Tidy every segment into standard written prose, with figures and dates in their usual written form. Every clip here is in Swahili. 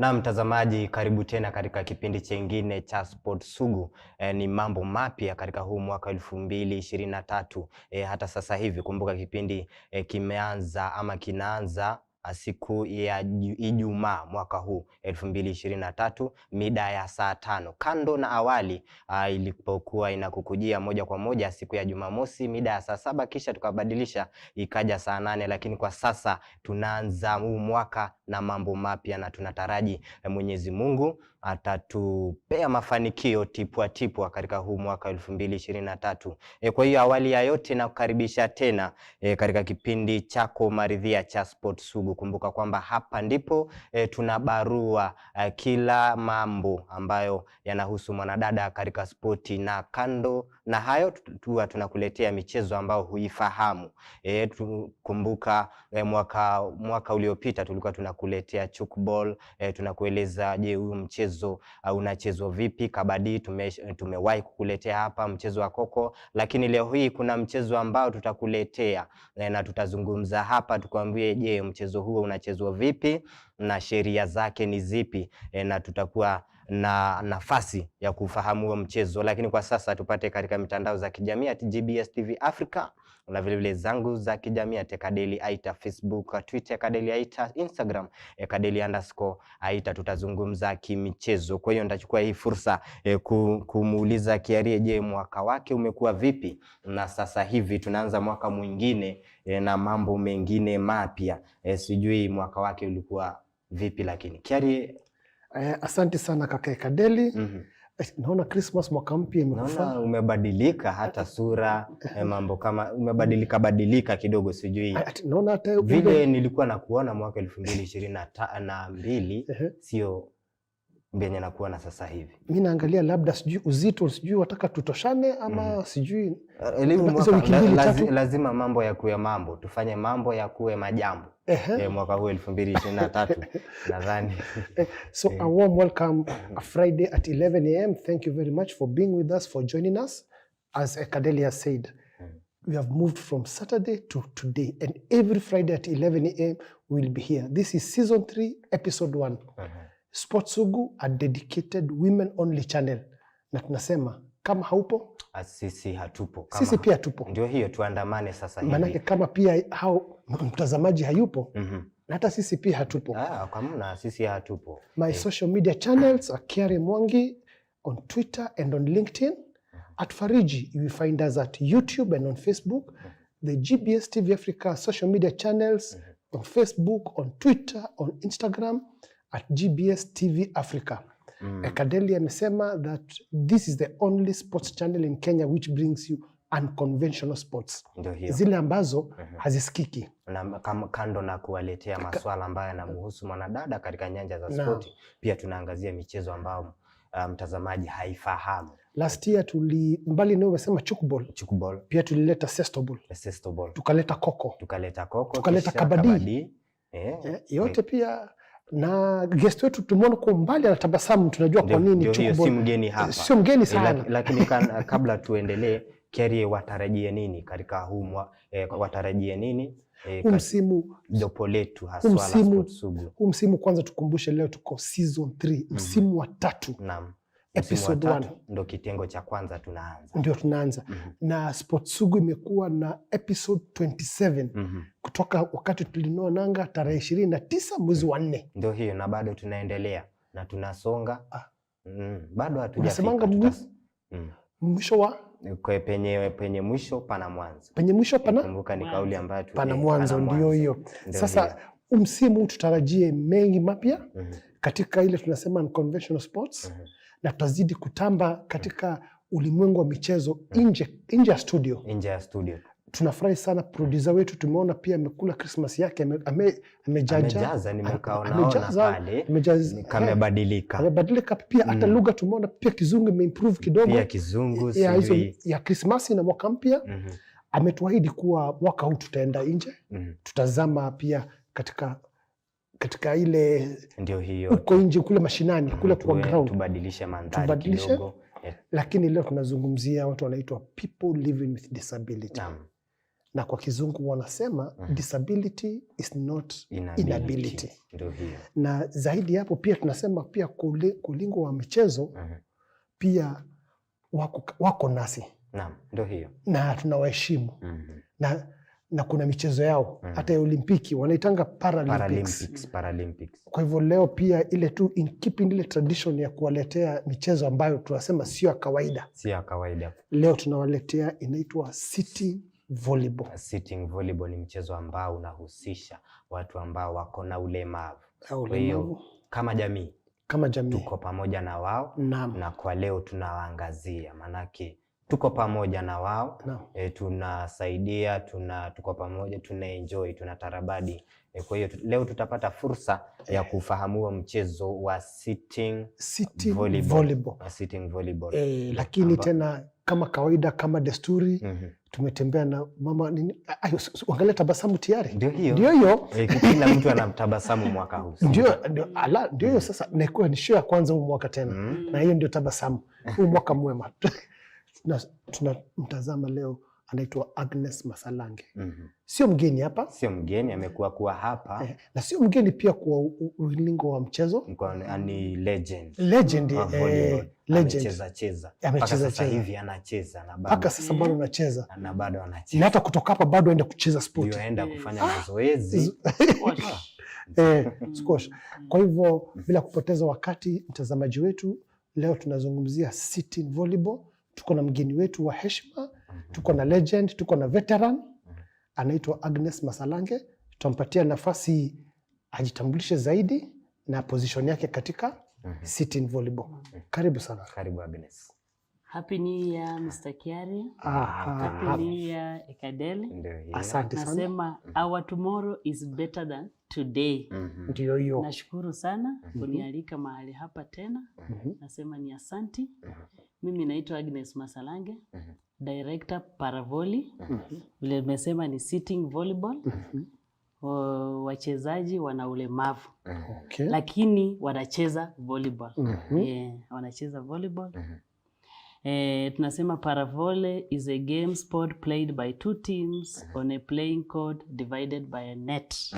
Na mtazamaji, karibu tena katika kipindi chengine cha Sport Sugu. Ni mambo mapya katika huu mwaka 2023. Hata sasa hivi kumbuka kipindi kimeanza ama kinaanza siku ya Ijumaa mwaka huu 2023 mida ya saa 5. Kando na awali ilipokuwa inakukujia moja kwa moja siku ya Jumamosi mida ya saa 7, kisha tukabadilisha ikaja saa 8, lakini kwa sasa tunaanza huu mwaka na mambo mapya na tunataraji Mwenyezi Mungu atatupea mafanikio tipwa katika huu mwaka 2023. Kwa hiyo awali ya yote na kukaribisha tena katika kipindi chako maridhia cha Sport Sugu. Kumbuka kwamba hapa ndipo tunabarua kila mambo ambayo yanahusu mwanadada katika spoti, na kando na hayo tunakuletea michezo ambayo huifahamu. Kumbuka mwaka uliopita tulikuwa tunakuletea chukball, tunakueleza je, huu mchezo unachezwa vipi. Kabadi tumewahi kukuletea hapa mchezo wa koko, lakini leo hii kuna mchezo ambao tutakuletea na tutazungumza hapa tukwambie je, mchezo huo unachezwa vipi na sheria zake ni zipi, na tutakuwa na nafasi ya kufahamu huo mchezo. Lakini kwa sasa tupate katika mitandao za kijamii @GBS TV Africa, na vile vile zangu za kijamii @Kadeli Aita, Facebook, Twitter Kadeli Aita, Instagram Kadeli_Aita. Tutazungumza kimichezo. Kwa hiyo nitachukua hii fursa kumuuliza Kiarie, je, mwaka wake umekuwa vipi? Na sasa hivi tunaanza mwaka mwingine na mambo mengine mapya. Sijui mwaka wake ulikuwa vipi, lakini Kiarie. Asante sana kaka Kadeli. Naona Christmas mwaka mpya imekufa. Naona umebadilika hata sura, mambo kama umebadilika kidogo, sijui. Naona hata vile nilikuwa nakuona mwaka 2022 sio mbenye nakuona sasa hivi. Mimi naangalia labda sijui uzito, sijui wataka tutoshane ama sijui lazima mambo ya kuwe mambo, tufanye mambo ya kuwe majambo. Mwaka huu 2023 nadhani. So a warm welcome a Friday at 11 AM. Thank you very much for being with us, for joining us. As Kadeli has said, we have moved from Saturday to today, and every Friday at 11 AM we'll be here. This is season 3 episode 1. Sport Sugu, a dedicated women only channel. Na tunasema kama haupo sisi hatupo, sisi pia tupo. Ndio hiyo, tuandamane sasa hivi. Manake kama pia mtazamaji hayupo, na hata sisi pia hatupo. Kama sisi hatupo. My social media channels are Kiarie Mwangi on Twitter and on LinkedIn. At Fariji, you will find us at YouTube and on Facebook. The GBS TV Africa social media channels on Facebook, on Twitter, on Instagram at GBS TV Africa. Kadeli amesema that this is the only sports channel in Kenya which brings you unconventional sports. Zile ambazo hazisikiki. Na kando na kuwaletea masuala ambayo yanamhusu mwanadada katika nyanja za spoti, pia tunaangazia michezo ambayo mtazamaji haifahamu. Last year mbali nao umesema chukball, pia tulileta sitzball, tukaleta koko, tukaleta kabadi. Yote pia na guest wetu tumeona kwa mbali anatabasamu, tunajua kwa nini chukball. Si mgeni hapa. Sio mgeni sana. Lakini kabla tuendelee, Kiarie, watarajie nini katika huu watarajie nini msimu jopo letu haswa la Sport Sugu? Msimu kwanza tukumbushe, leo tuko season 3, msimu wa 3. Naam. Episode 1 ndo kitengo cha kwanza tunaanza. Ndio tunaanza. Na Sport Sugu imekuwa na episode 27 kutoka wakati tulinoa nanga tarehe 29 mwezi wa 4. Ndio hiyo, na bado tunaendelea na tunasonga. Bado hatujafika. Mwisho wa penye mwisho pana mwanzo. Penye mwisho pana? Kumbuka ni kauli ambayo pana mwanzo, ndio hiyo. Sasa msimu tutarajie mengi mapya katika ile tunasema unconventional sports. Na tutazidi kutamba katika ulimwengu wa michezo nje ya studio. Tunafurahi sana, producer wetu tumeona pia amekula Christmas yake, amejaza, nimekaona pale kamebadilika pia. Hata lugha tumeona pia Kizungu imeimprove kidogo, pia Kizungu ya Christmas na mwaka mpya. Ametuahidi kuwa mwaka huu tutaenda nje, tutazama pia katika ile ndio hiyo uko nje kule mashinani kule kwa ground, tubadilishe mandhari kidogo. Lakini leo tunazungumzia watu wanaitwa people living with disability. na kwa kizungu wanasema disability is not inability. Ndio hiyo. Na zaidi hapo pia tunasema pia kulingo wa michezo pia wako nasi. Naam, ndio hiyo. Na tunawaheshimu. Na kuna michezo yao hata ya Olimpiki wanaitanga Paralympics. Kwa hivyo leo pia ile tu in keeping ile tradition ya kuwaletea michezo ambayo tunasema sio ya kawaida. Sio ya kawaida. Leo tunawaletea inaitwa sitting volleyball. Sitting volleyball ni mchezo ambao unahusisha watu ambao wako na ulemavu. Kwa hiyo kama jamii tuko pamoja na wao. Na kwa leo tunawaangazia manake tuko pamoja na wao. Tunasaidia, tuko pamoja, tunaenjoy, tunatarabadi. Kwa hiyo leo tutapata fursa ya kufahamu mchezo wa sitting volleyball. Sitting volleyball. Lakini tena kama kawaida, kama desturi, tumetembea na mama nini, angalia tabasamu tayari. Ndio hiyo. Kila mtu anatabasamu mwaka huu. Ndio hiyo sasa, na ikuwa ni show ya kwanza huu mwaka tena. Na hiyo ndio tabasamu. Huu mwaka mwema. Tunamtazama leo, anaitwa Agnes Masalange. Sio mgeni hapa. Sio mgeni, amekuwa hapa. Na sio mgeni pia kwa ulingo wa mchezo. Ni legend. Legend. Amecheza. Mpaka sasa hivi anacheza na bado. Mpaka sasa bado anacheza. Na bado anacheza. Na hata kutoka hapa bado aenda kucheza sport. Ndio aenda kufanya mazoezi. Squash. Kwa hivyo bila kupoteza wakati, mtazamaji wetu, leo tunazungumzia sitting volleyball. Tuko na mgeni wetu wa heshima, tuko na legend, tuko na veteran, anaitwa Agnes Masalange. Tutampatia nafasi ajitambulishe zaidi na position yake katika sitting volleyball. Karibu sana. Karibu Agnes. Happy New Year Mr. Kiari. Happy New Year Ekadeli. Asante sana. Nasema our tomorrow is better than today. Ndio hiyo. Nashukuru sana kunialika mahali hapa tena. Nasema ni asanti. Mimi naitwa Agnes Masalange, director Paravolley. Vile nimesema ni sitting volleyball. Wachezaji wana ulemavu. Lakini wanacheza volleyball. Wanacheza volleyball. Tunasema Paravolley is a game sport played by two teams on a playing court divided by a net.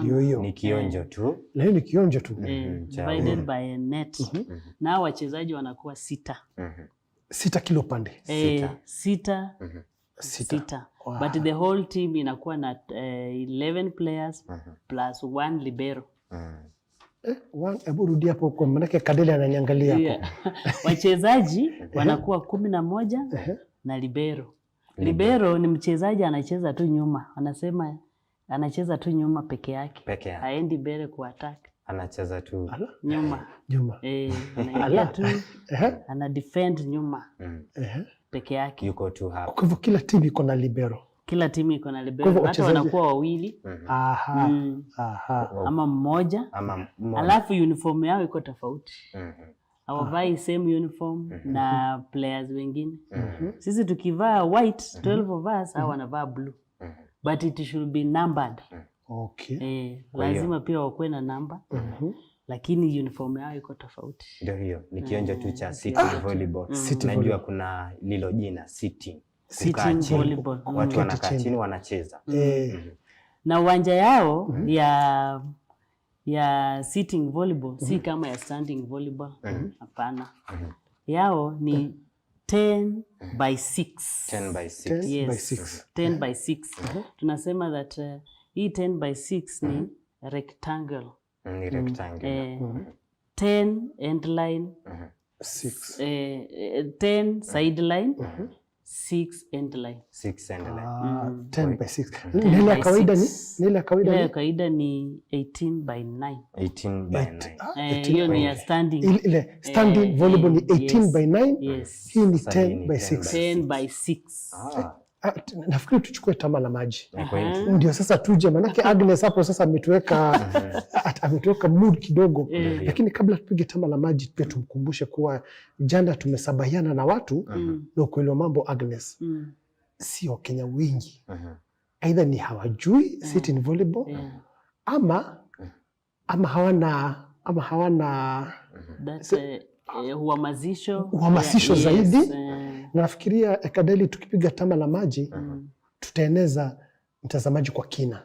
Ndio hiyo. Ni kionjo tu. Leo ni kionjo tu. Divided by a net. Na wachezaji wanakuwa 6. 6 kilo pande. 6. But the whole team inakuwa na 11 players plus 1 libero. Hebu rudi hapo kwa maana Kadele ananiangalia hapo. Wachezaji wanakuwa 11 na libero. Libero ni mchezaji anacheza tu nyuma. Anasema anacheza tu nyuma peke yake. Haendi mbele ku attack. Anacheza tu nyuma. Anaingia tu. Ana defend nyuma. Peke yake. Yuko tu hapo. Kwa hivyo kila timu iko na libero. Kila timu iko na libero. Hata wanakuwa wawili. Ama mmoja. Alafu uniform yao iko tofauti. Hawavai same uniform na players wengine. Sisi tukivaa white 12 of us, hao wanavaa blue. But it should be numbered. Lazima pia wakuwe na namba. Lakini uniform yao iko tofauti. Ndio hiyo. Ni kionjo tu cha sitting volleyball. Najua kuna lilo jina sitting. Sitting volleyball. Watu wanakaa chini wanacheza. Na uwanja yao ya sitting volleyball si kama ya standing volleyball. Hapana. Yao ni 10 by 6. 10 by 6. Yes. 10 by 6. Tunasema that hii 10 by 6 ni rectangle. Ni rectangle. 10 end line. 10 sideline. 6 end line. 6 end line. 10 by 6. Nile ya kawaida ni? Nile ya kawaida ni 18 by 9. 18 by 9. Hiyo ni ya standing. Ile standing volleyball ni 18 by 9. Hii ni 10 by 6. 10 by 6. Nafikiri tuchukue tama la maji. Ndio sasa tuje, manake Agnes hapo sasa ametuweka mood kidogo. Lakini kabla tupige tama la maji, pia tumkumbushe kuwa jana tumesabahiana na watu na ukweli wa mambo Agnes. Sio Kenya wengi. Aidha ni hawajui sitting volleyball ama hawana uhamasisho zaidi. Na nafikiria Ekadeli tukipiga tama la maji tutaeneza mtazamaji kwa kina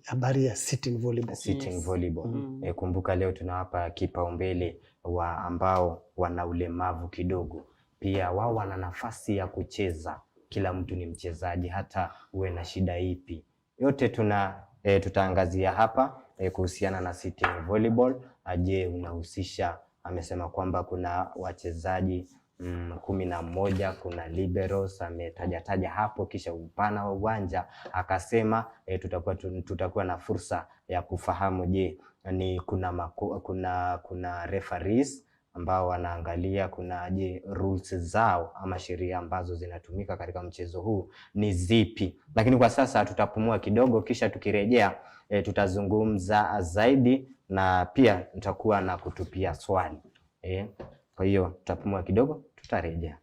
habari ya sitting volleyball. Sitting volleyball. Kumbuka leo tunawapa kipaumbele wa ambao wana ulemavu kidogo. Pia wao wana nafasi ya kucheza. Kila mtu ni mchezaji, hata uwe na shida ipi. Yote tutaangazia hapa kuhusiana na sitting volleyball. Je, unahusisha, amesema kwamba kuna wachezaji 11, kuna liberos ametaja hapo, kisha upana wa uwanja akasema tutakuwa na fursa ya kufahamu je ni kuna referees ambao wanaangalia kuna je rules zao ama sheria ambazo zinatumika katika mchezo huu ni zipi. Lakini kwa sasa tutapumua kidogo, kisha tukirejea tutazungumza zaidi na pia tutakuwa na kutupia swali. Kwa hiyo tutapumua kidogo, tutarejea.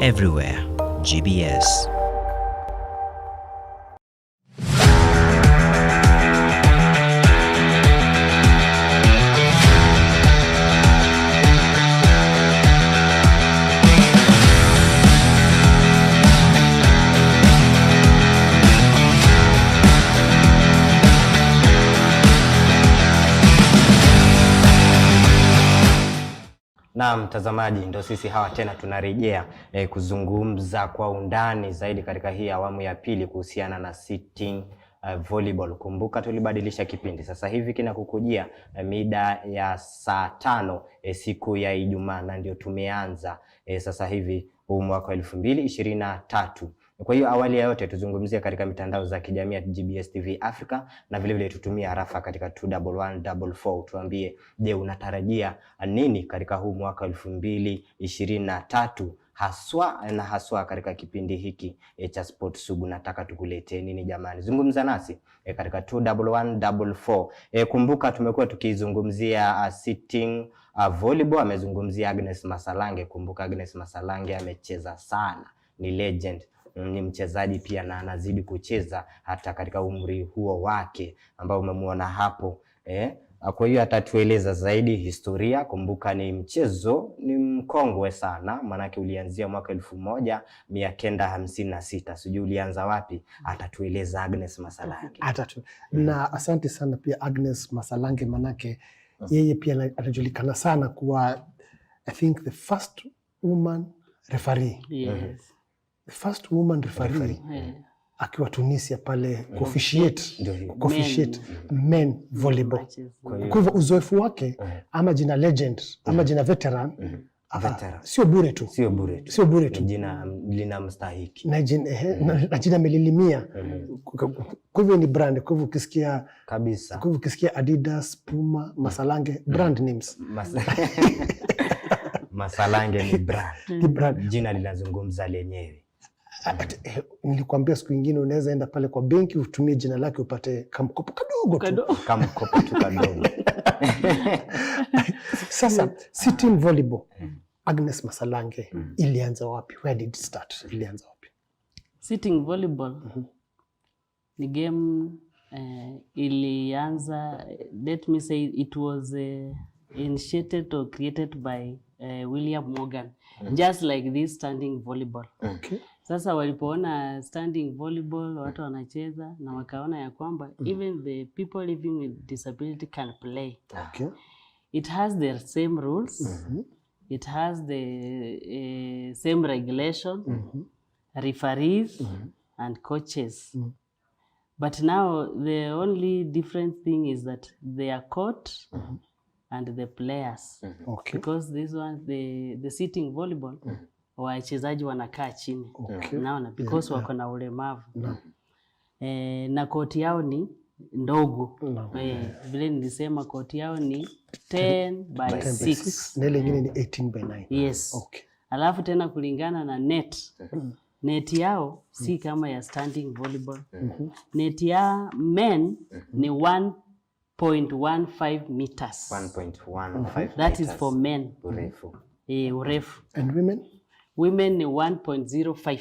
Everywhere, GBS. Na mtazamaji, ndo sisi hawa tena tunarejea kuzungumza kwa undani zaidi katika hii awamu ya pili kuhusiana na sitting volleyball. Kumbuka tulibadilisha kipindi. Sasa hivi kinakukujia mida ya saa 5 siku ya Ijumaa, na ndio tumeanza sasa hivi huu mwaka 2023. Kwa hiyo awali ya yote tuzungumzie katika mitandao za kijamii ya GBS TV Africa, na vile vile tutumie harafa katika 21144. Tuambie, je, unatarajia nini katika huu mwaka 2023 haswa katika kipindi hiki cha Sport Sugu? Nataka tukuletee nini jamani? Zungumza nasi katika 21144. Kumbuka tumekuwa tukizungumzia sitting volleyball. Amezungumzia Agnes Masalange. Kumbuka Agnes Masalange amecheza sana, ni legend, ni mchezaji pia na anazidi kucheza hata katika umri huo wake ambao umemuona hapo. Kwa hiyo atatueleza zaidi historia. Kumbuka ni mchezo ni mkongwe sana, manake ulianzia mwaka 1956. Sijui ulianza wapi, atatueleza Agnes Masalange. Na asante sana pia Agnes Masalange, manake yeye pia anajulikana sana kuwa I think the first woman referee. Yes. The first woman referee akiwa Tunisia pale kuofficiate men volleyball. Kwa hivyo uzoefu wake ama jina legend ama jina veteran sio bure tu. Jina lina mstahiki. Na jina melilimia. Kwa hivyo ni brand. Kwa hivyo ukisikia kabisa. Kwa hivyo ukisikia Adidas, Puma, Masalange, brand names. Masalange ni brand. Jina linazungumza lenyewe. Nilikwambia siku nyingine unaweza enda pale kwa benki utumie jina lake upate kamkopo kadogo. Kamkopo tu kadogo. Sasa sitting volleyball, Agnes Masalange, ilianza wapi? Where did it start? Ilianza wapi? Sitting volleyball ni game ilianza, let me say it was initiated or created by William Morgan, just like this standing volleyball. Okay. Sasa walipoona standing volleyball watu wanacheza na wakaona ya kwamba even the people living with disability can play. Okay. It has the same rules. It has the same regulation, referees and coaches. But now the only different thing is that they are court and the players. Okay. Because this one, the sitting volleyball, wachezaji wanakaa chini. Okay. Naona because wako na ulemavu. Na koti yao ni ndogo. Vile nilisema koti yao ni 10x6. Na ile nyingine ni 18x9. Yes. Okay. Alafu tena kulingana na net net yao si kama ya standing volleyball. Net ya men ni 1.15 meters. 1.15 That is for men. urefu. Urefu. And women? Women ni 1.05.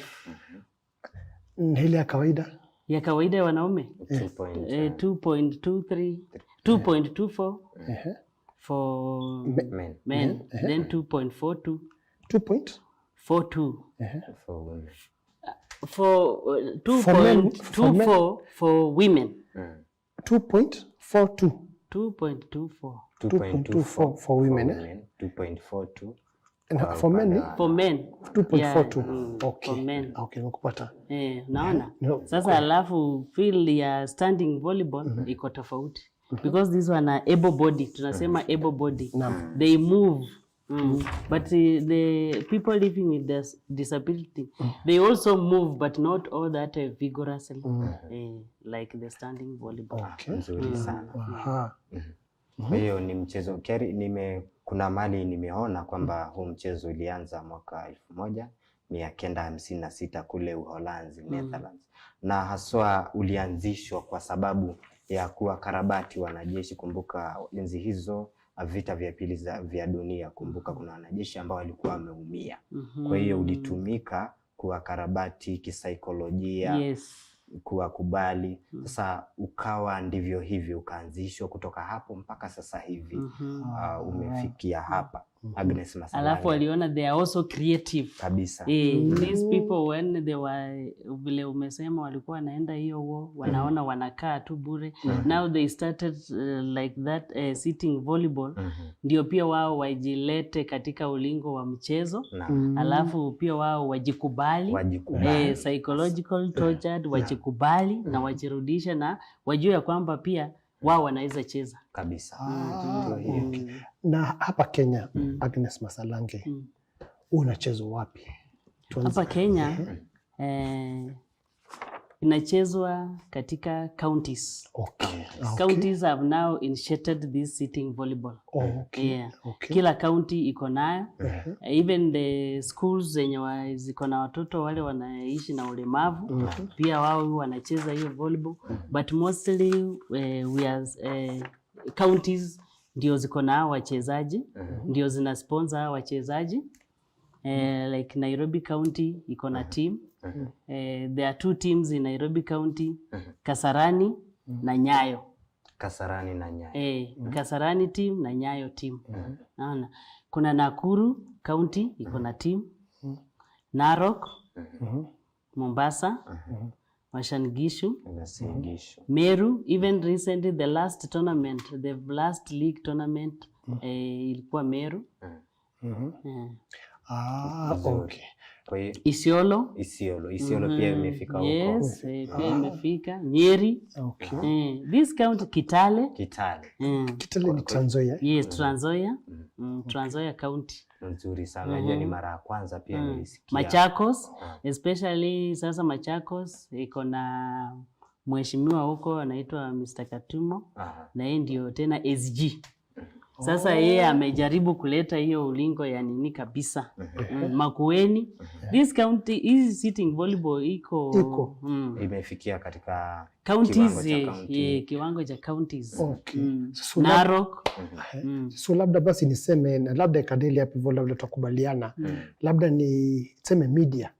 Ile ya kawaida? Ya kawaida ya wanaume 2.23, 2.24 for men. Then 2.42. 2.42 for women. For 2.24 for women. 2.42. 2.24. 2.24 for women. 2.42 And for men? For men. 2.42. Okay. For men. Okay, nakupata. Naona. No, Sasa alafu field ya standing volleyball iko tofauti. Because these one are able body. Tunasema able body. They move. But the people living with disability, they also move, but not all that vigorously, like the standing volleyball. Nzuri sana. Kwa hiyo ni mchezo kuna mali nimeona kwamba huu mchezo ulianza mwaka 1956 kule Uholanzi, Netherlands. Na haswa ulianzishwa kwa sababu ya kuwakarabati wanajeshi. Kumbuka enzi hizo vita vya pili vya dunia, kumbuka kuna wanajeshi ambao walikuwa wameumia. Kwa hiyo ulitumika kuwakarabati kisaikolojia, kuwakubali. Sasa ukawa ndivyo hivyo ukaanzishwa, kutoka hapo mpaka sasa hivi umefikia hapa. Agnes Masalange. Alafu waliona they are also creative. Kabisa. These people when they were, vile umesema walikuwa wanaenda hiyo war, wanaona wanakaa tu bure. Now they started like that sitting volleyball. Ndio pia wao wajilete katika ulingo wa mchezo. Alafu pia wao wajikubali. Psychological tortured, wajikubali na wajirudisha na wajue ya kwamba pia wao wanaweza cheza. Kabisa. Okay. Na hapa Kenya, Agnes Masalange, unachezwa wapi? Hapa Kenya inachezwa katika counties. Counties have now initiated this sitting volleyball. Kila county iko nayo. Even the schools zenye ziko na watoto wale wanaishi na ulemavu, pia wao wanacheza hiyo volleyball. But mostly we are counties ndio ziko na wachezaji, ndio zina sponsor wachezaji. Like Nairobi County iko na team. There are 2 teams in Nairobi County, Kasarani na Nyayo. Kasarani na Nyayo. Kasarani team na Nyayo team. Naona. Kuna Nakuru County iko na team. Narok, Mombasa, Uasin Gishu, Meru. Even recently the last tournament, the last league tournament ilikuwa Meru. Okay. Kwa hiyo Isiolo pia imefika huko. Yes, pia imefika. Nyeri. This county Kitale. Kitale ni Trans Nzoia. Yes, Trans Nzoia. Trans Nzoia County. Nzuri sana. Hiyo ni mara ya kwanza pia nilisikia. Machakos, especially sasa Machakos iko na mheshimiwa huko anaitwa Mr. Katumo. Na yeye ndio tena SG. Sasa yeye amejaribu kuleta hiyo ulingo ya nini kabisa. Makueni. This county is sitting volleyball iko imefikia katika counties, kiwango cha counties. Narok. So labda basi niseme, na labda ikadili hapo hivyo, labda tutakubaliana. Labda ni seme media.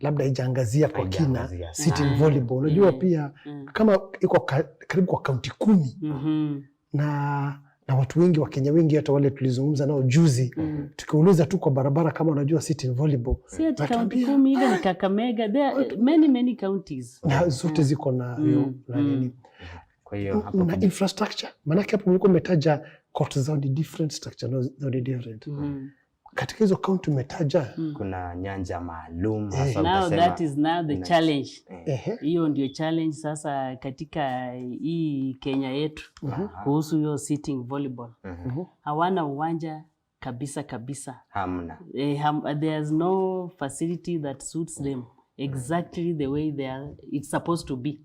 Labda ijaangazia kwa kina sitting volleyball. Unajua pia kama iko karibu kwa kaunti 10 na watu wengi wa Kenya wengi, hata wale tulizungumza nao juzi, tukiuliza tu kwa barabara kama unajua sitting volleyball. Si ati kaunti 10, even Kakamega, there are many counties. Na zote ziko na hiyo na nini. Kwa hiyo hapo na infrastructure, maana hapo mlikuwa umetaja court zao ni different structure, no different. Katika hizo county umetaja kuna nyanja maalum. Now that is now the challenge. Hiyo ndio challenge sasa katika hii Kenya yetu kuhusu hiyo sitting volleyball. Hawana uwanja kabisa. Hamna. There's no facility that suits them exactly the way it's supposed to be.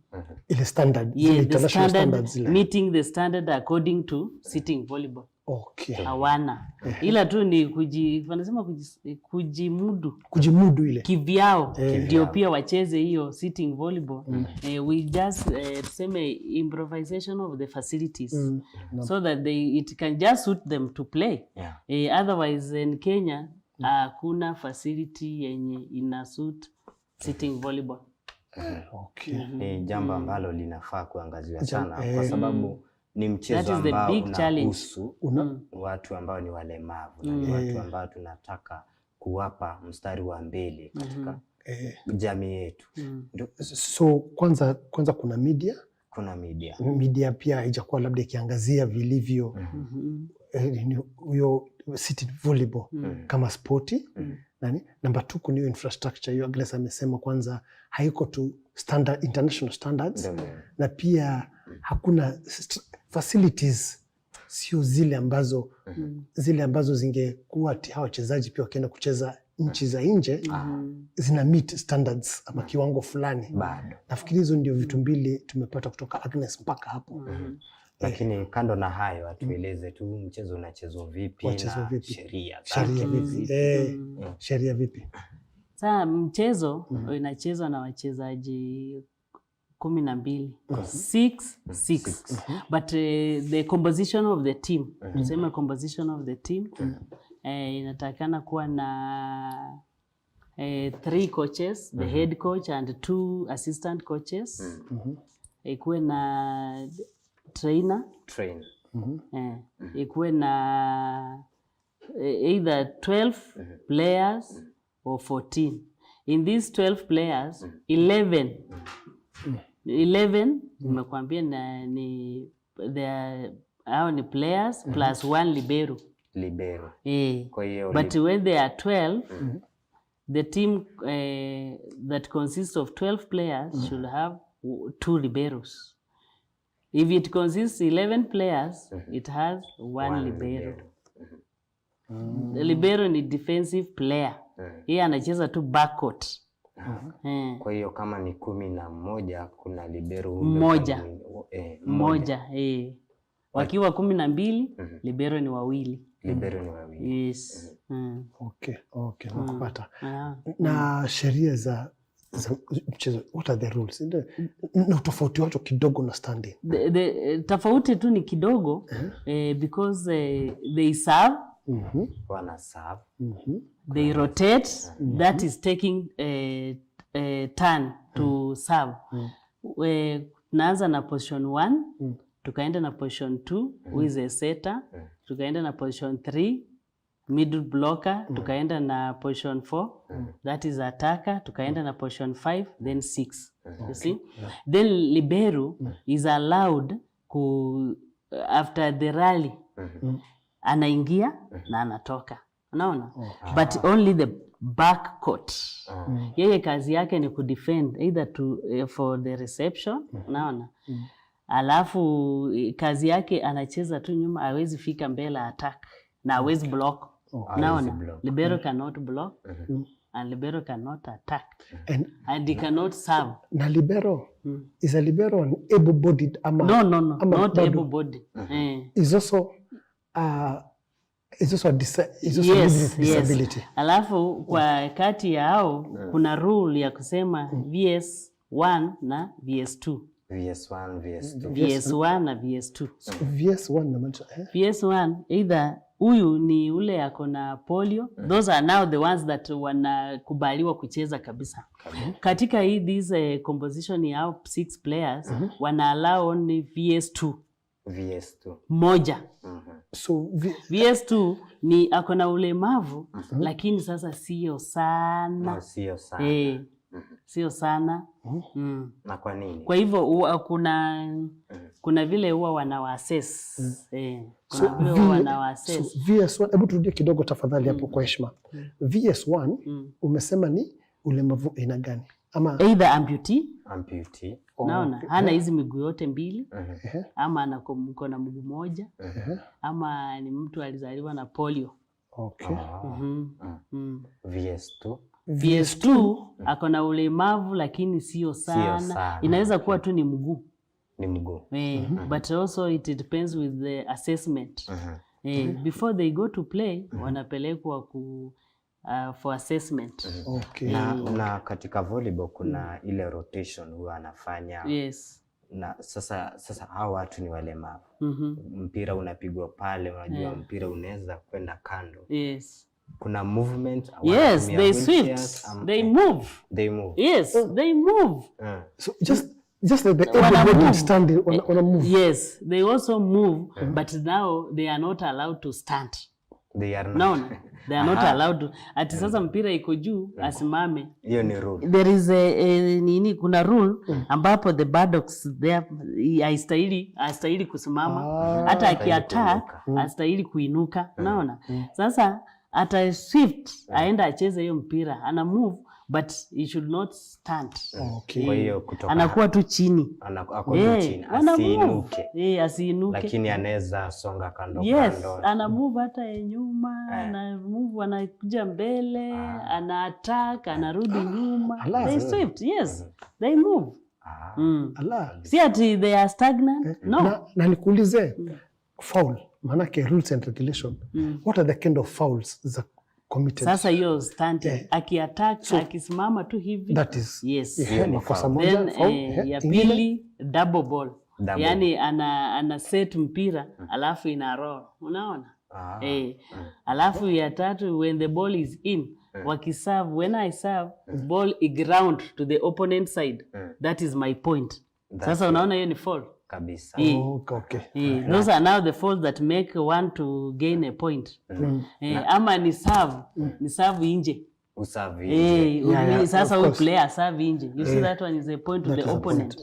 Ile standard, the standard, meeting the standard according to sitting volleyball. Okay. Hawana. Ila tu ni wanasema kujimudu ile kivyao ndio pia wacheze hiyo sitting volleyball. We just tuseme improvisation of the facilities so that it can just suit them to play. Otherwise in Kenya kuna facility yenye ina suit sitting volleyball. Okay. Ni jambo ambalo linafaa kuangaziwa sana kwa sababu ni mchezo ambao unahusu watu ambao ni walemavu na ni watu ambao tunataka kuwapa mstari wa mbele katika jamii yetu. So kwanza kuna media. Kuna media. Media pia haijakuwa labda ikiangazia vilivyo huyo sitting volleyball kama sporti. Number 2 kuna hiyo infrastructure hiyo Agnes amesema kwanza haiko tu standard international standards na pia hakuna facilities sio zile ambazo zingekuwa hawa wachezaji pia wakienda kucheza nchi za nje zina meet standards ama kiwango fulani. Nafikiri hizo ndio vitu mbili tumepata kutoka Agnes mpaka hapo. Lakini kando na hayo atueleze tu mchezo unachezwa vipi na sheria vipi? Sheria vipi? Sasa mchezo inachezwa na wachezaji 12 6 but the composition of the team tuseme composition of the team inatakana kuwa na 3 coaches, the head coach and 2 assistant coaches. Ikuwe na trainer. Ikuwe na either 12 players or 14. In these 12 players 11 nimekuambia hao ni players plus 1 libero. Kwa hiyo but when they are 12 the team that consists of 12 players should have 2 liberos. If it consists 11 players it has 1 libero. The libero ni defensive player. Yeye anacheza tu backcourt. Kwa hiyo kama ni 11 kuna libero mmoja. Wakiwa 12 libero ni 2. Yes. Okay, nakupata. Na sheria za mchezo, what are the rules? Na tofauti watu kidogo na standing. The tofauti tu ni kidogo because they serve. Wana serve. They rotate. That is taking turn to serve. Tunaanza na position 1, tukaenda na position 2 who is a setter, tukaenda na position 3 middle blocker, tukaenda na position 4 that is attacker, tukaenda na position 5 then 6. You see? Then libero is allowed after the rally anaingia na anatoka. Unaona? But only the back court. Yeye kazi yake ni kudefend either for the reception. Unaona? Alafu kazi yake anacheza tu nyuma, hawezi fika mbele attack na hawezi block. Unaona? Libero cannot block and libero cannot attack and he cannot serve. Na libero is a libero an able-bodied ama no not able-bodied. Is also a disability. Alafu kwa kati ya hao kuna rule ya kusema VS1 na VS2. VS1 na VS2. VS1 na VS1 either huyu ni ule yako na polio. Those are now the ones that wanakubaliwa kucheza kabisa. Katika this composition ya 6 players wana allow only VS2. Moja. So VS2 ni ako na ulemavu lakini sasa sio sana. Sio sana. Na kwa nini? Kwa hivyo kuna vile huwa wanawassess. Kuna vile wanawassess. So VS1, hebu turudie kidogo tafadhali hapo kwa heshima. VS1 umesema ni ulemavu aina gani? Ama either amputee. Naona hana hizi miguu yote mbili ama anakuwa na mguu moja ama ni mtu alizaliwa na polio. VS2 ako na ulemavu lakini sio sana. Inaweza kuwa tu ni mguu. Ni mguu. But also it depends with the assessment. Before they go to play, wanapelekwa for assessment. Okay. Na katika volleyball kuna ile rotation huwa anafanya. Yes. Na sasa hao watu ni walemavu. Mpira unapigwa pale, unajua mpira unaweza kwenda kando. Yes. Kuna movement. Yes, they swift. They move. They move. Yes, they move. So just like the able-bodied standing on a move. Yes, they also move, but now they are not allowed to stand. They are not. No, they are not allowed to. Ati sasa mpira iko juu, asimame. Hiyo ni rule. There is kuna rule ambapo the buttocks there hastahili kusimama. Hata aki-attack hastahili kuinuka. Unaona? Sasa ata shift aenda acheze hiyo mpira, ana move but he should not stand. Okay. Kwa hiyo kutoka anakuwa tu chini. Anakuwa tu chini, asiinuke. Asiinuke. Lakini anaweza songa kando Yes, ana move hata nyuma, ana move, anakuja mbele, ana attack, anarudi nyuma. They swift, yes. They move. Si ati they are stagnant. No. Na nikuulize foul, manake rules and regulation. What are the kind of fouls that committed? Sasa hiyo standing, aki-attack, akisimama tu hivi. That is. Yes. Makosa moja. Then ya pili double ball. Yani ana set mpira alafu ina roll. Unaona? Alafu ya tatu when the ball is in, wakiserve, when I serve, ball ground to the opponent side. That is my point. Sasa unaona hiyo ni foul. Kabisa. Okay. Those are now the faults that make one to gain a point. Ama ni serve inje. Usavi. Sasa huyu player serve inje. You see that one is a point to the opponent.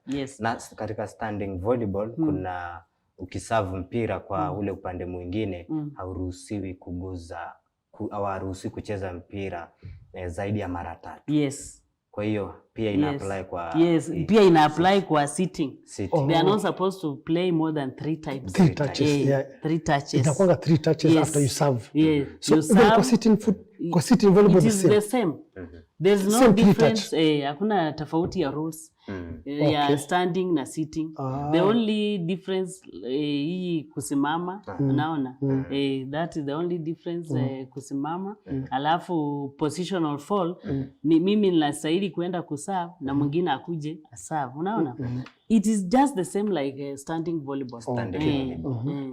Yes. Na katika standing volleyball kuna ukiserve mpira kwa ule upande mwingine hauruhusiwi kuguza au haruhusiwi kucheza mpira zaidi ya mara 3. Yes. Kwa hiyo pia ina apply kwa pia ina apply kwa sitting. They are not supposed to play more than 3 times. 3 touches. 3 touches. Inakuwa 3 touches after you serve. So you serve, kwa sitting volleyball it is the same. There's no difference. Hakuna tofauti ya rules. Ya standing na sitting. The only difference hii kusimama, unaona? That is the only difference, kusimama. Alafu positional fall ni mimi ninastahili kwenda kuserve na mwingine akuje aserve, unaona? It is just the same like standing volleyball.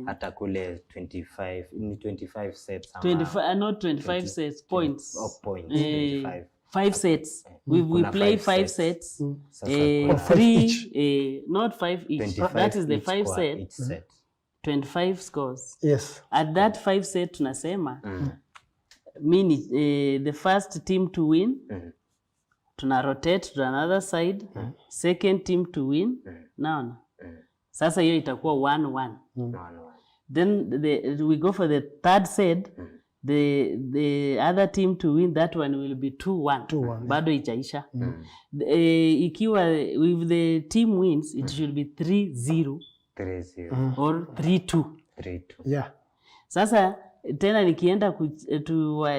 Hata kule 25 sets. 25 not 25 sets, points. Points 25. 5 sets. We play 5 sets. 3 not 5 each. That is the 5 set. 25 scores. Yes. At that 5 set tunasema the first team to win tuna rotate to another side, second team to win. Naona. Sasa hiyo itakuwa 1-1. Then we go for the third set. The other team to win, that one will be 2-1. Bado ijaisha. Ikiwa if the team wins, it should be 3-0 or 3-2. Yeah. Sasa tena nikienda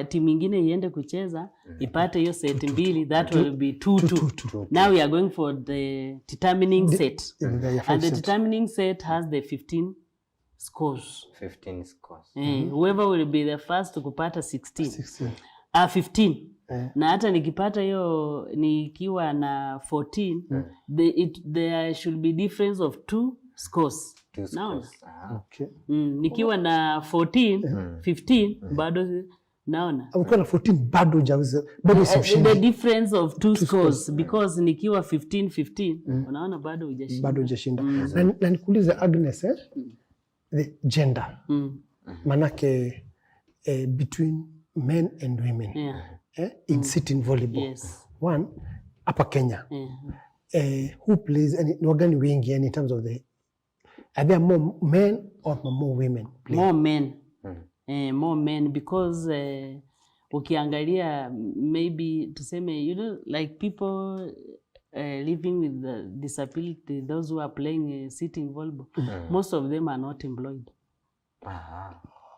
timu nyingine iende kucheza ipate hiyo set mbili, that will be 2-2. Now we are going for the determining set. And the determining set has the 15 scores. 15 scores. Whoever will be the first kupata 16. 15. Na hata nikipata hiyo nikiwa na 14, there should be difference of 2 scores. Naona? Okay. Nikiwa na 14, 15 bado naona. Ukiwa na 14 bado the difference of 2 scores because nikiwa 15, unaona bado hujashinda. Bado hujashinda. Na nikuulize Agnes, the gender. Manake between men and women. In sitting volleyball. Yes. One, hapa Kenya. Who plays ni wagani wengi in terms of are there more men or more women playing? More men. More men because ukiangalia maybe tuseme like people living with the disability, those who are playing sitting volleyball, most of them are not employed.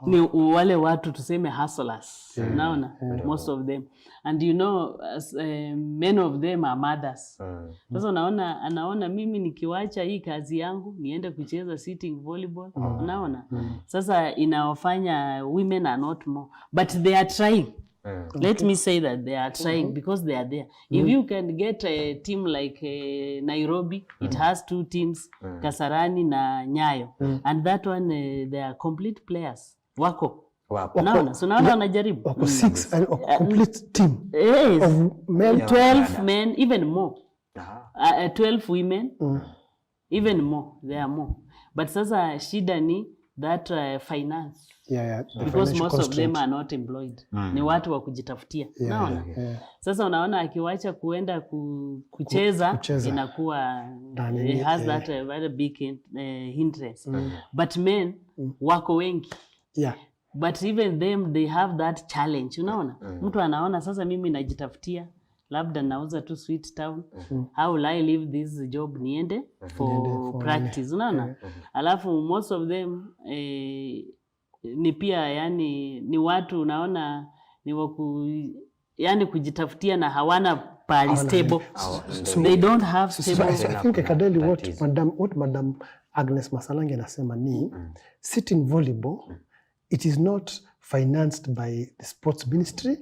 Ni wale watu tuseme hustlers. Unaona? Most of them. And you know, many of them are mothers. Sasa anaona mimi nikiwacha hii kazi yangu niende kucheza sitting volleyball. Unaona? Sasa inawafanya women are not more, but they are trying. Let me say that they are trying because they are there. If you can get a team like Nairobi, it has 2 teams, Kasarani na Nyayo, and that one they are complete players. Wako. Naona, so naona wanajaribu. Wako 6 and complete team. Yes. Of men, 12 men, even more. 12 women, even more. There are more. But sasa shida ni that finance. Because most of them are not employed. Ni watu wa kujitafutia. Unaona? Sasa unaona akiwacha kuenda kucheza inakuwa it has that very big interest. But men wako wengi. But even them they have that challenge. Unaona? Mtu anaona sasa mimi najitafutia, labda nauza tu Sweet Town. How will I leave this job niende for practice? Unaona? Alafu most of them ni pia yani ni watu unaona ni waku yani kujitafutia na hawana pali stable. So they don't have stable. So I think Kadeli, what Madam Agnes Masalange anasema ni sitting volleyball, it is not financed by the sports ministry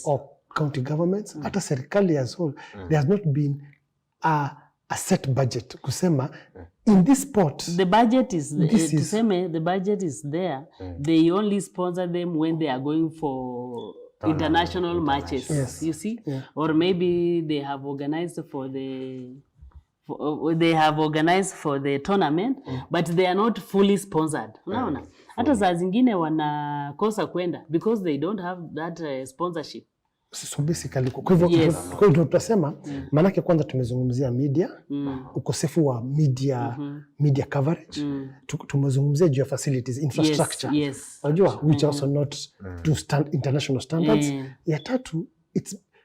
or county governments. Hata serikali as whole, there has not been a set budget kusema in this sport the budget is the budget is there. They only sponsor them when they are going for international matches. You see, or maybe they have organized for the tournament, but they are not fully sponsored. Unaona? Hata saa zingine wanakosa kwenda because they don't have that sponsorship. So basically, kwa hivyo tutasema maanake kwanza tumezungumzia media, ukosefu wa media coverage, tumezungumzia juu ya facilities, infrastructure, unajua which also not to international standards. Ya tatu,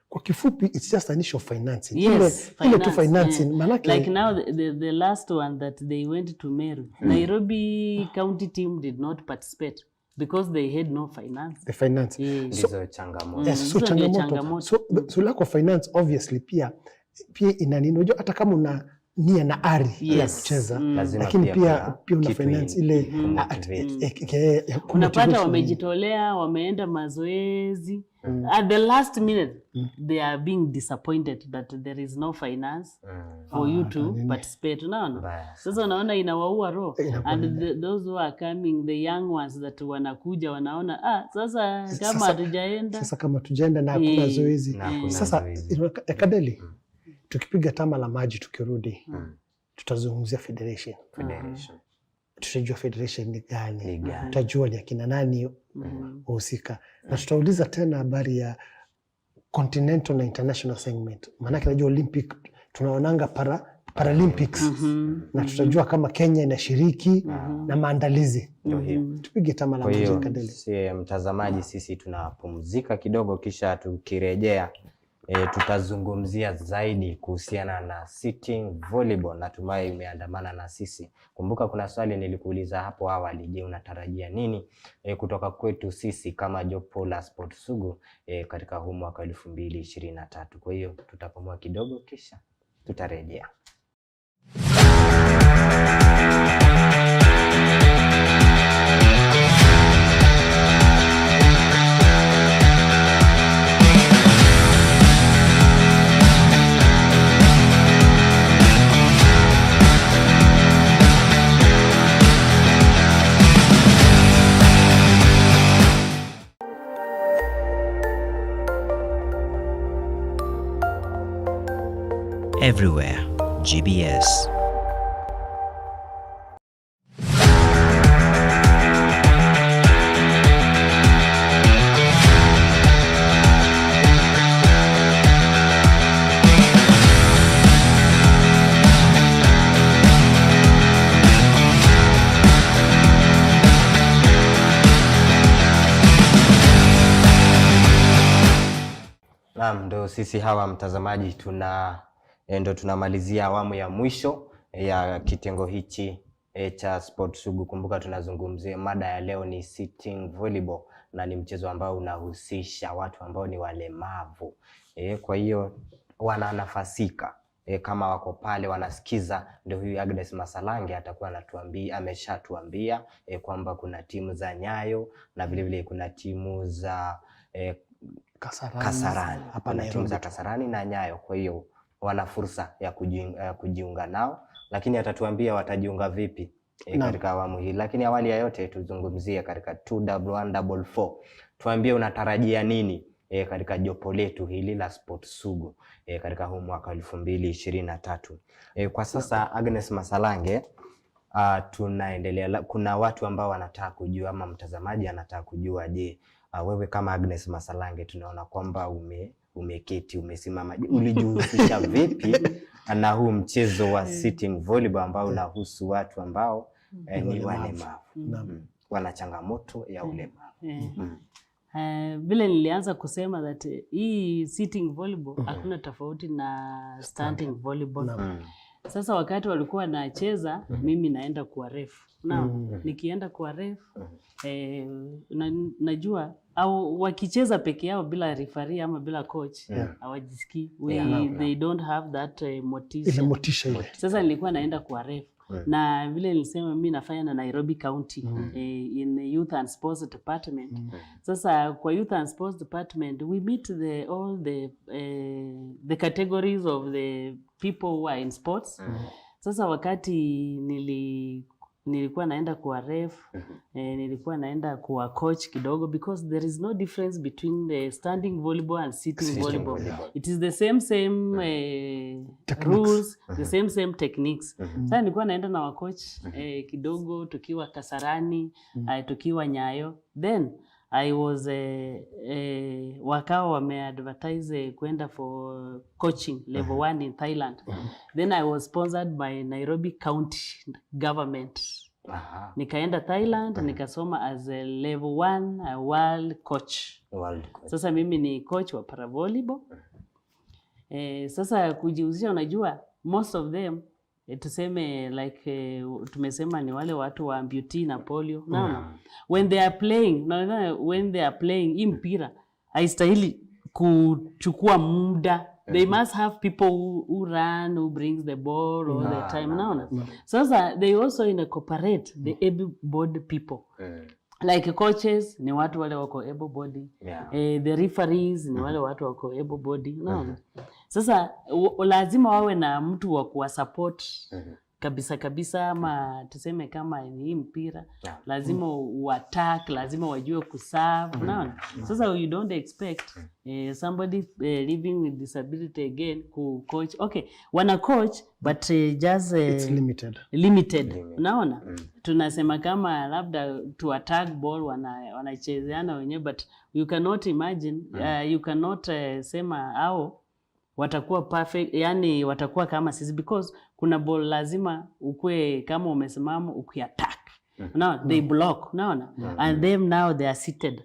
kwa kifupi, it's just an issue of financing. Ile tu financing, manake like now the last one that they went to Meru, Nairobi county team did not participate because they had no finance. The finance. So changamoto. Yes, so changamoto. So lack of finance obviously pia inanini, unajua hata kama una nia na ari ya kucheza, lakini pia una finance ile unapata wamejitolea, wameenda mazoezi. At the last minute they are being disappointed that there is no finance for you to participate. Unaona? Sasa unaona inawaua roho. And those who are coming, the young ones that wanakuja wanaona sasa kama hatujaenda na hakuna zoezi. Sasa Kadeli, tukipiga tama la maji tukirudi, tutazungumzia federation. Tutajua federation ni gani, tutajua ni akina nani wahusika, na tutauliza tena habari ya continental na international segment. Maana najua Olympic tunaonanga Paralympics, na tutajua kama Kenya inashiriki na maandalizi. Tupige tama la maji Kadeli. Mtazamaji, sisi tunapumzika kidogo, kisha tukirejea tutazungumzia zaidi kuhusiana na sitting volleyball. Natumai umeandamana na sisi. Kumbuka kuna swali nilikuuliza hapo awali, je, unatarajia nini kutoka kwetu sisi kama jopo la Sport Sugu katika huu mwaka 2023. Kwa hiyo tutapumua kidogo kisha tutarejea. Everywhere, GBS. Naam, ndo sisi hawa mtazamaji ndo tunamalizia awamu ya mwisho ya kitengo hichi cha Sport Sugu. Kumbuka tunazungumzia mada ya leo ni sitting volleyball, na ni mchezo ambao unahusisha watu ambao ni walemavu. Kwa hiyo wananafasika kama wako pale wanasikiza, ndio huyu Agnes Masalange atakuwa anatuambia, ameshatuambia kwamba kuna timu za Nyayo na vile vile kuna timu za Kasarani. Hapa timu za Kasarani na Nyayo, kwa hiyo wana fursa ya kujiunga nao, lakini atatuambia watajiunga vipi katika awamu hii. Lakini awali ya yote tuzungumzie katika 21144. Tuambie unatarajia nini katika jopo letu hili la Sport Sugu katika huu mwaka 2023. Kwa sasa Agnes Masalange, tunaendelea. Kuna watu ambao wanataka kujua, ama mtazamaji anataka kujua, je, wewe kama Agnes Masalange tunaona kwamba umeketi umesimama, ulijihusisha vipi na huu mchezo wa sitting volleyball ambao unahusu watu ambao ni walemavu, wana changamoto ya ulemavu? Vile nilianza kusema that hii sitting volleyball hakuna tofauti na standing volleyball. Sasa wakati walikuwa wanacheza, mimi naenda kuwa ref. Nikienda kuwa ref, najua au wakicheza peke yao bila referee ama bila coach, hawajisikii. They don't have that motivation. Sasa nilikuwa naenda kuwa ref. Na vile nilisema mimi nafanya na Nairobi County in Youth and Sports Department. Sasa kwa Youth and Sports Department we meet all the categories of the people who are in sports. Sasa wakati nilikuwa naenda kuwa ref, nilikuwa naenda kuwa coach kidogo, because there is no difference between the standing volleyball and sitting volleyball. It is the same rules, the same techniques. Sasa nilikuwa naenda na wa coach kidogo, tukiwa Kasarani, tukiwa Nyayo. Then I was wakawa wameadvertise kwenda for coaching level 1 in Thailand. Then I was sponsored by Nairobi County government. Nikaenda Thailand, nikasoma as a level 1 world coach. Sasa mimi ni coach wa paravolleyball. Sasa kujihusisha, unajua most of them tuseme like tumesema ni wale watu wa amputee na polio. When they are playing hii mpira haistahili kuchukua muda. They must have people who run, who brings the ball all the time. Sasa they also incorporate the able-bodied people. Like coaches ni watu wale wako able-bodied. The referees ni wale watu wako able-bodied. Sasa lazima wawe na mtu wa kuwa support kabisa, ama tuseme kama ni mpira, lazima uattack, lazima wajue kuserve. Sasa you don't expect somebody living with disability again ku coach. Okay, wana coach but just it's limited. Unaona? Tunasema kama labda to attack ball wanachezeana wenyewe, but you cannot imagine, you cannot sema au watakuwa perfect, yani watakuwa kama sisi, because kuna ball lazima ukue kama umesimama ukiattack. They block, and them now they are seated.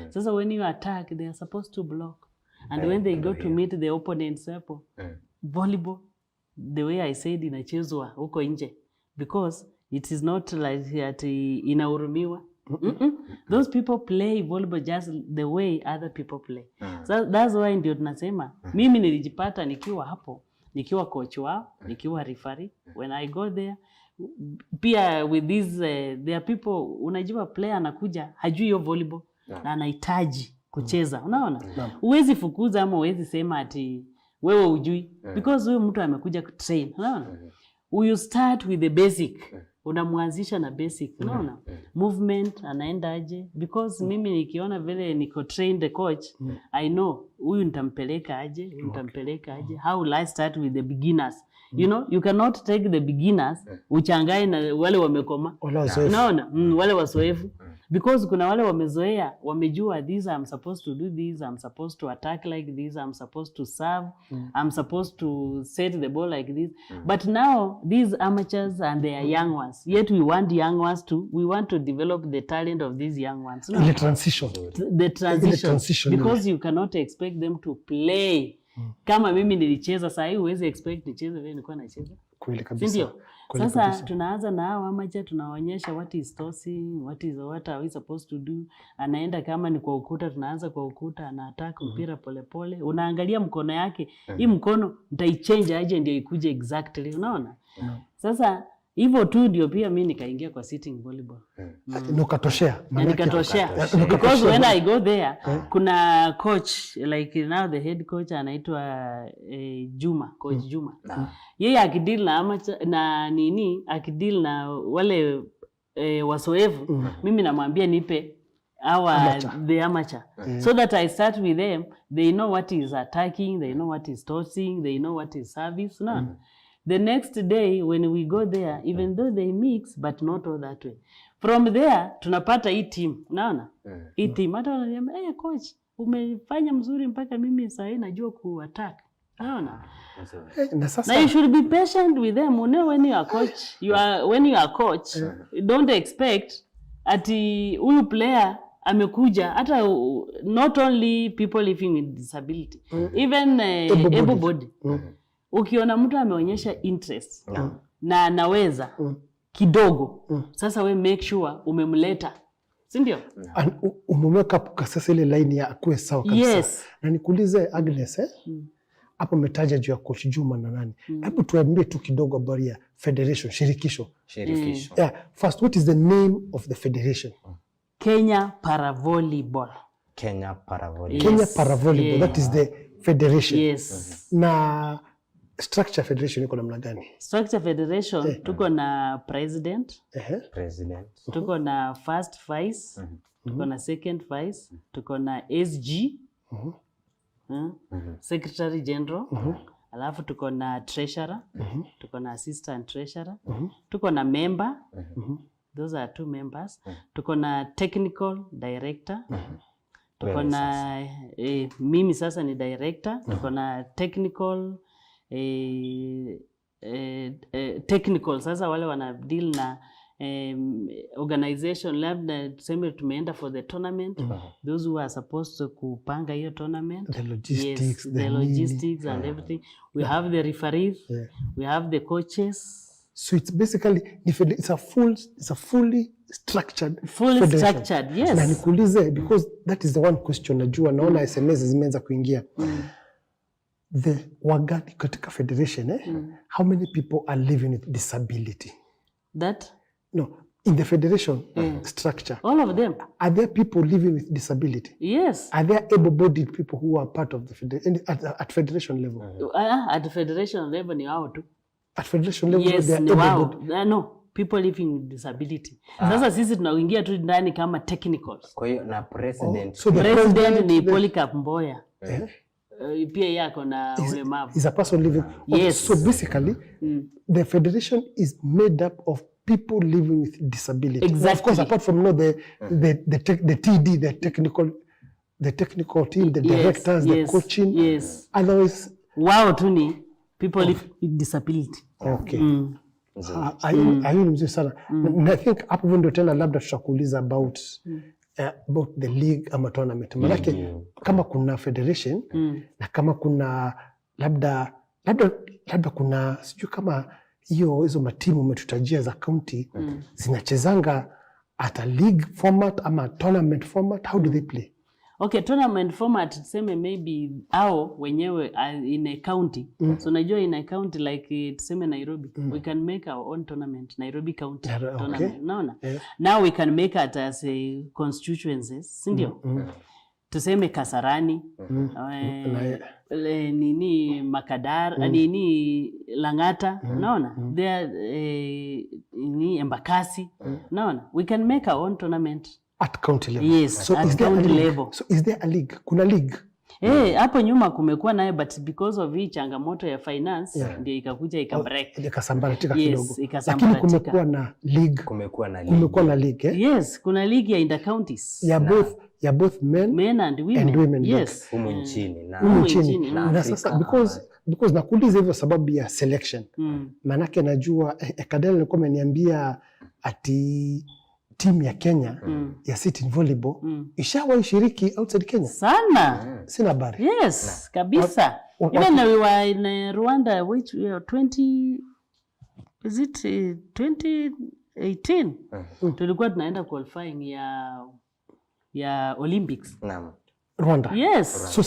Sasa when you attack, they are supposed to block. And when they go to meet the opponent's hapo, volleyball, the way I said, inachezwa huko nje, because it is not like that inahurumiwa. Those people play volleyball just the way other people play. So that's why ndio tunasema mimi nilijipata nikiwa hapo, nikiwa coach wao, nikiwa referee. When I go there, pia with these there are people, unajua player anakuja hajui hiyo volleyball na anahitaji kucheza. Unaona? Huwezi fukuza ama huwezi sema ati wewe hujui, because huyo mtu amekuja kutrain. Unaona? You start with the basic. Unamwanzisha na basic. Unaona? Movement anaenda aje, because mimi nikiona vile niko trained the coach, I know huyu nitampeleka aje, how will I start with the beginners. You know, you cannot take the beginners uchangae na wale wamekoma. Unaona? Wale wasoefu, because kuna wale wamezoea, wamejua these I'm supposed to do this, I'm supposed to attack like this, I'm supposed to serve, I'm supposed to set the ball like this. But now these amateurs and they are young ones, yet we want young ones we want to develop the talent of these young ones. The transition, because you cannot expect them to play Kama mimi nilicheza, saa hii huwezi expect nicheze vile nilikuwa nacheza. Kweli kabisa. Ndio. Kweli Sasa kabisa. tunaanza na hao amateur, tunaonyesha what is tossing, what are we supposed to do. Anaenda kama ni kwa ukuta, tunaanza kwa ukuta, ana attack mpira polepole. Unaangalia mkono yake, hii mkono nitaichange aje ndio ikuje exactly, unaona? Sasa hivyo tu ndio pia mimi nikaingia kwa sitting volleyball. Nikatoshea. Nikatoshea. Because when I go there, kuna coach, like now the head coach anaitwa Juma, coach Juma. Yeye akideal na amateur na akideal na wale wasoevu, mimi namwambia nipe the amateur. So that I start with them, they know what is attacking, they know what is tossing, they know what is service. No. The next day when we go there, even though they mix, but not all that way. From there, tunapata hii team. Unaona? Hii team. Hata wananiambia, coach, umefanya mzuri mpaka mimi saa hii najua ku-attack. Unaona? Now you should be patient with them. You know, when you are coach, when you are coach, don't expect ati huyu player amekuja, hata not only people living with disability, even able-bodied. Ukiona mtu ameonyesha interest na anaweza kidogo, sasa we make sure umemleta, si ndio? Umemweka kwa sasa ile line ya akuwe sawa kabisa. Yes. Na nikuulize Agnes, hapo umetaja juu ya coach Juma na nani? Hebu tuambie tu kidogo habari ya federation, shirikisho. Yeah, first, what is the name of the federation? Kenya Paravolleyball. Kenya Paravolleyball. Kenya Paravolleyball, that is the federation. Yes. Na structure federation iko namna gani? Structure federation tuko na president, tuko na first vice, tuko na second vice, tuko na SG, secretary general, alafu tuko na treasurer, tuko na assistant treasurer, tuko na member, those are 2 members, tuko na technical director, tuko na mimi sasa ni director, tuko na technical technical sasa wale wana deal na organization, labda tuseme tumeenda for the tournament, those who are supposed to kupanga hiyo tournament, the logistics, the logistics and everything. We have the referees, we have the coaches. So it's basically it's a fully structured Structured, yes. Na nikuulize, because that is the one question najua naona SMS zimeanza kuingia. The wagani katika federation, how many people are living with disability? No, in the federation structure. All of them. Are there people living with disability? Yes. Are there able-bodied people who are part of the federation at federation level? At the federation level ni wao tu. At federation level, yes, they are able-bodied. No, people living with disability. Sasa sisi tunaingia tu ndani kama technicals. Kwa hiyo na president. So the president ni Polycarp Mboya. Pia yako na ulemavu. Is a person living. Yes. So basically, the federation is made up of people living with disability. Exactly. Well, of course, apart from the TD, the technical team, the directors, the coaching. Yes. Otherwise, wao tu ni people with disability. Okay. Ayu mzuri sana. I think hapo ndio tena labda tutakuuliza about the league ama tournament. Manake kama kuna federation na kama kuna labda kuna sijui kama hizo matimu umetutajia za county zinachezanga at a league format ama tournament format. How do they play? Okay, tournament format tuseme maybe au wenyewe in a county. So najua in a county like tuseme Nairobi, we can make our own tournament, Nairobi County tournament. Naona? Now we can make it as a constituencies, si ndio? Tuseme Kasarani, nini Makadara, nini Langata, naona? There ni Embakasi, naona? We can make our own tournament. At county level. Yes, so at county level. So is there a league? Kuna league? Hapo nyuma kumekuwa naye, but because of hii changamoto ya finance ndio ikakuja ikabreak. Ikasambaratika kidogo. Yes, ikasambaratika. Lakini kumekuwa na league. Kumekuwa na league. Yes, kuna league ya inter counties. Ya both men and women. Yes. Humu nchini na sasa because nakuuliza hivyo sababu ya selection. Manake najua Kadel alikuwa ameniambia ati team ya Kenya ya sitting volleyball ishawahi shiriki outside Kenya? Sana. Sina habari. Yes, kabisa. Even we were in Rwanda, which 2018 tulikuwa tunaenda qualifying ya Olympics. Naam. Rwanda. Yes. So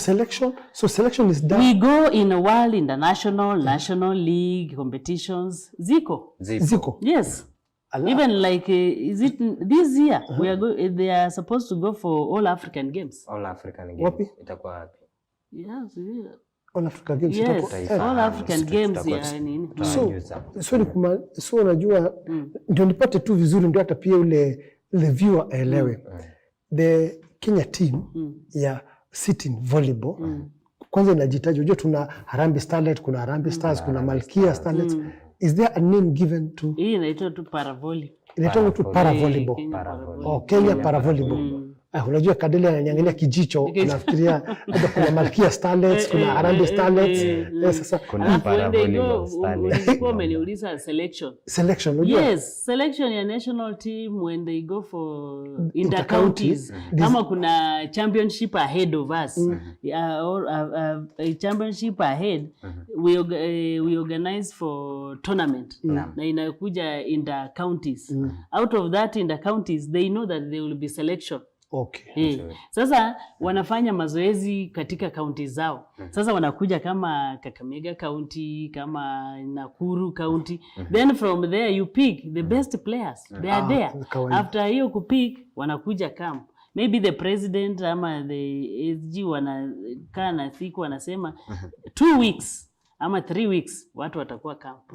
selection is done. We go in a world international, national league competitions. Ziko. Yes. Even like is it this year they are supposed to go for all African games. All African games. Wapi? Itakuwa wapi? Yes, all African games. Yes, all African games ya nini? So unajua ndio nipate tu vizuri ndio hata pia ule viewer aelewe. The Kenya team ya sitting volleyball kwanza inajitaja, unajua tuna Harambee Starlet, kuna Harambee Stars, kuna Malkia Starlets. Is there a name given to? Hii inaitwa tu Paravolleyball. Inaitwa tu Paravolleyball. Kenya Paravolleyball. Unajua Kadeli ananiangalia kijicho, anafikiria hata kuna Malkia Starlets, kuna Harambee Starlets. Sasa kuna Paravolleyball Starlets. Ulikuwa umeniuliza selection. Unajua? Yes, selection ya national team when they go for intercounties. Kama kuna championship ahead of us, or a championship ahead, we organize for tournament. Na inakuja intercounties. Out of that intercounties, they know that there will be selection. Okay. Sasa wanafanya mazoezi katika kaunti zao. Sasa wanakuja kama Kakamega County, kama Nakuru County. Then from there you pick the best players. They are there. After hiyo kupick wanakuja camp. Maybe the president ama the SG wanakaa na siku wanasema 2 weeks ama 3 weeks watu watakuwa camp.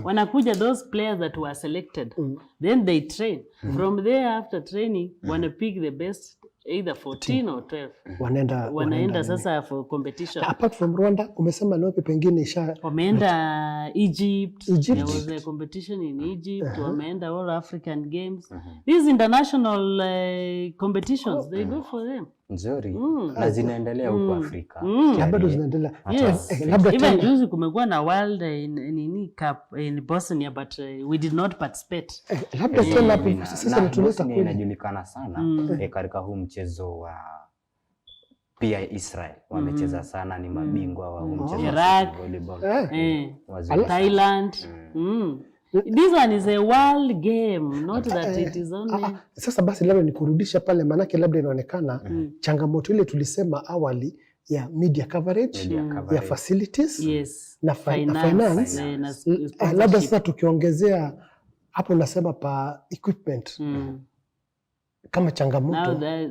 Wanakuja those players that were selected. Then they train. From there after training wana pick the best either 14 or 12. Wanaenda sasa for competition. Apart from Rwanda, umesema ni wapi pengine wameenda Egypt. There was a competition in Egypt. Wameenda all African games. These international competitions, they go for them. Nzuri. Na zinaendelea huko Afrika. Bado zinaendelea. Yes. Even juzi kumekuwa na World Cup in Bosnia, but we did not participate. Labda tena hapo sasa tunaleta kweli. Inajulikana sana katika huu mchezo wa pia Israel wamecheza sana, ni mabingwa wa huu mchezo wa volleyball. Thailand. This one is a world game, not that it is only. Sasa basi labda nikurudisha pale, manake labda inaonekana changamoto ile tulisema awali ya media coverage, ya facilities, na finance. Labda sasa tukiongezea hapo nasema pa equipment. Kama changamoto. Now the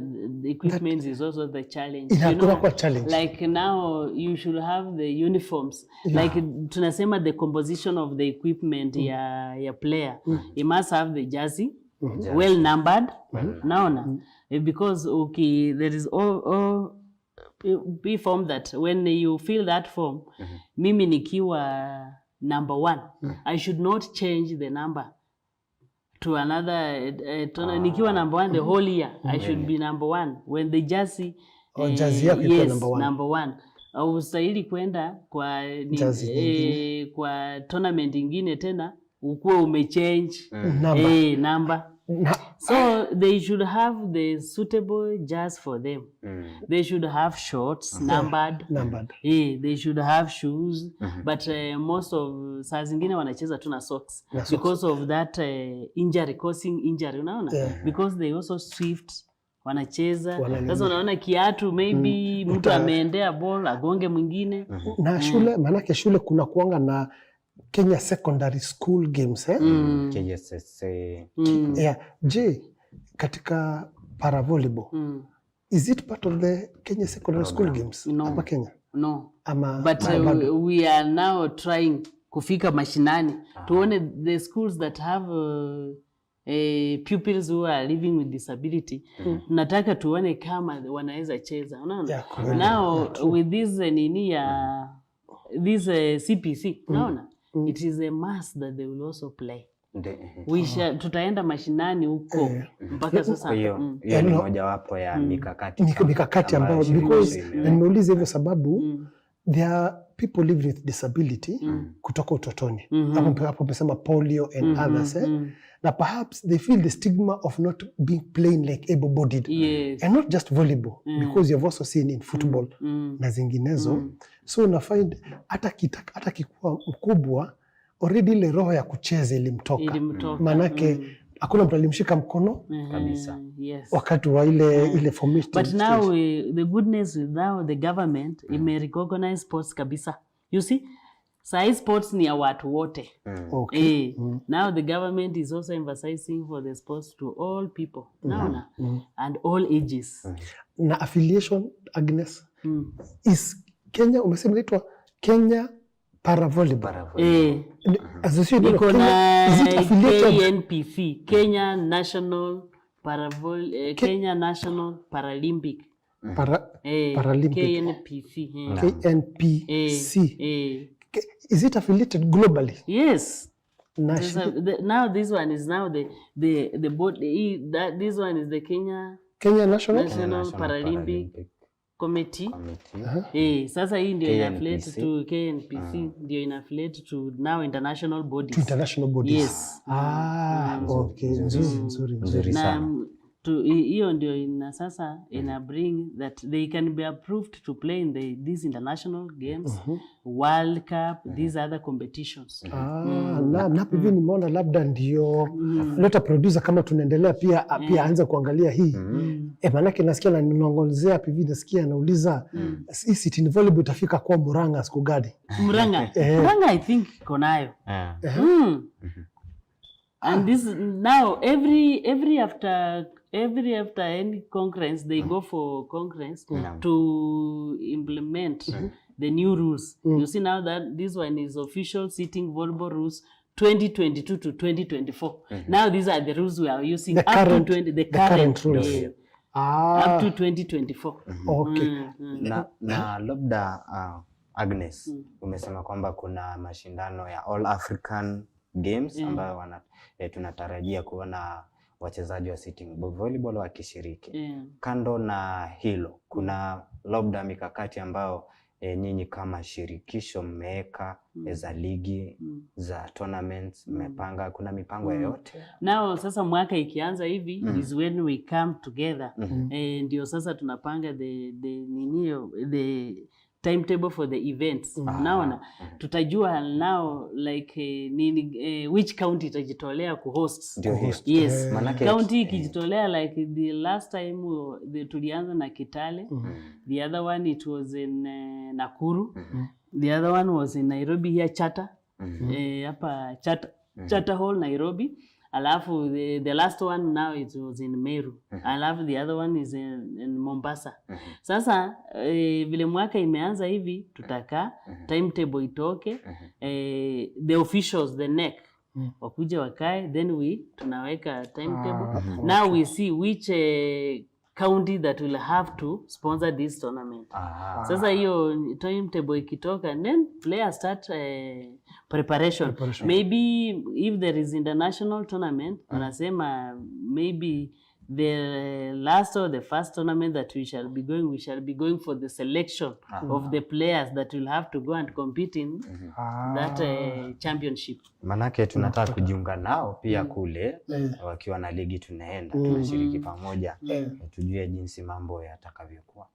equipment is also the challenge. Inakuwa challenge. Like now you should have the uniforms. Like tunasema the composition of the equipment ya player. You must have the jersey, well numbered. Naona. Because there is all be form that when you fill that form, mimi nikiwa number 1, I should not change the number to another nikiwa number 1 the whole year. I should be number 1 when the jersey yako iko number 1. Au ustahili kwenda kwa kwa tournament nyingine tena ukuwa umechange number. So they should have the suitable jersey for them. They should have shorts numbered. They should have shoes. But most of saa zingine wanacheza tu na socks because of that injury, causing injury, unaona? Because they also swift wanacheza. Sasa unaona kiatu maybe mtu ameendea ball agonge mwingine. Na shule, manake shule kuna kuanga na Kenya Secondary School Games, KSSA. Je, katika paravolleyball, is it part of the Kenya Secondary School Games? Hapa Kenya? No. But we are now trying kufika mashinani. Tuone the schools that have pupils who are living with disability. Nataka tuone kama wanaweza cheza. Unaona? Now with this this CPC, unaona? It is a must that they will also play. Tutaenda mashinani huko mpaka sasa. Hiyo ni moja wapo ya mikakati ambayo, because nimeuliza hivyo sababu there are people living with disability kutoka utotoni. Hapo umesema polio and others. Na perhaps they feel the stigma of not being playing like able-bodied. Yes. And not just volleyball, because you've also seen in football na zinginezo. So una find hata kikuwa mkubwa, already ile roho ya kucheza ilimtoka. Manake hakuna mtu alimshika mkono kabisa. Yes. Wakati wa ile formation. But now the goodness is now the government may recognize sports kabisa. You see, sai sports ni ya watu wote. Okay. Now the government is also emphasizing for the sports to all people. Now and all ages. Na affiliation, Agnes, is Kenya, umesema inaitwa Kenya Paravolleyball. Association of Kenya, is it affiliated? KNPC, Kenya National Kenya National Paralympic. Paralympic. KNPC. KNPC. Is it affiliated globally? Yes. Now this one is now the board. This one is the Kenya National Paralympic Committee. Sasa hii ndio inaffiliate to KNPC, ndio inaffiliate to now international bodies. To international bodies. Yes. Okay. Nzuri sana. Hiyo ndio sasa ina bring that they can be approved to play in these international games, World Cup, these other competitions. Na hivi nimeona labda ndio leta producer kama tunaendelea pia aanze kuangalia hii. Maanake nasikia na ninaongozea hivi nasikia anauliza hii sitting volleyball itafika kwa Murang'a siku gani? Murang'a I think iko nayo. And this now every after any conference they go for conference to implement the new rules. You see now that this one is official sitting volleyball rules 2022 to 2024. Now these are the rules we are using the current rules. Up to 2024. Okay. Na labda Agnes, umesema kwamba kuna mashindano ya All African Games ambayo tunatarajia kuona wachezaji wa sitting volleyball wakishiriki. Kando na hilo, kuna labda mikakati ambayo nyinyi kama shirikisho mmeweka za ligi, za tournaments, mmepanga, kuna mipango yoyote? Now sasa mwaka ikianza hivi is when we come together. Ndio sasa tunapanga the timetable for the events. Naona tutajua now like which county itajitolea kuhost. Yes. County ikijitolea like the last time tulianza na Kitale. The other one it was in Nakuru. The other one was in Nairobi here Chata. Hapa Chata Hall Nairobi. Alafu the last one now it was in Meru. Alafu the other one is in Mombasa. Sasa vile mwaka imeanza hivi tutaka timetable itoke, the officials, the NEC wakuje wakae, then tunaweka timetable. Now we see which county that will have to sponsor this tournament. Sasa hiyo timetable ikitoka, then players start preparation. Maybe if there is international tournament, wanasema maybe the last or the first tournament that we shall be going for the selection of the players that will have to go and compete in that championship. Manake tunataka kujiunga nao pia kule, wakiwa na ligi tunaenda, tunashiriki pamoja, tujue jinsi mambo yatakavyokuwa.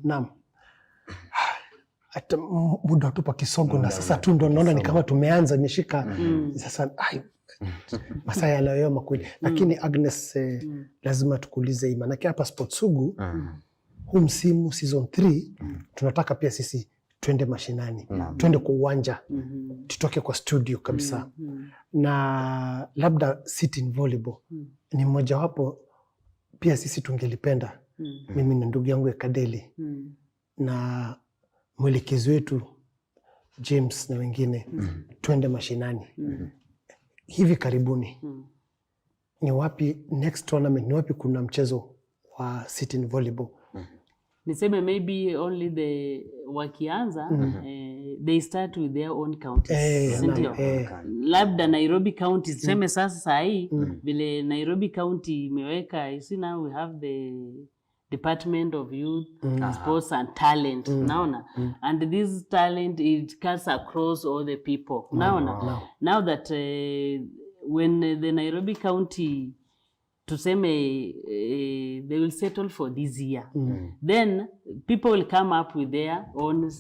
Naam. Hata muda tupa kisogo na sasa tu ndo naona ni kama tumeanza imeshika sasa masaa yanayoyoma kweli. Lakini Agnes, lazima tukuulize hii, maanake hapa Sport Sugu huu msimu season 3 tunataka pia sisi twende mashinani, twende kwa uwanja, tutoke kwa studio kabisa. Na labda sitting volleyball ni mmoja wapo pia sisi tungelipenda, mimi na ndugu yangu Ekadeli na mwelekezi wetu James na wengine twende mashinani hivi karibuni. Ni wapi next tournament, ni wapi kuna mchezo wa sitting volleyball? Niseme maybe only wakianza they start with their own counties. Labda Nairobi County tuseme sasa hii vile Nairobi County imeweka, you see now we have Department of Youth, Sports and Talent. Naona. And this talent, it cuts across all the people. Naona. Now that when the Nairobi County tuseme they will settle for this year, then people will come up with their own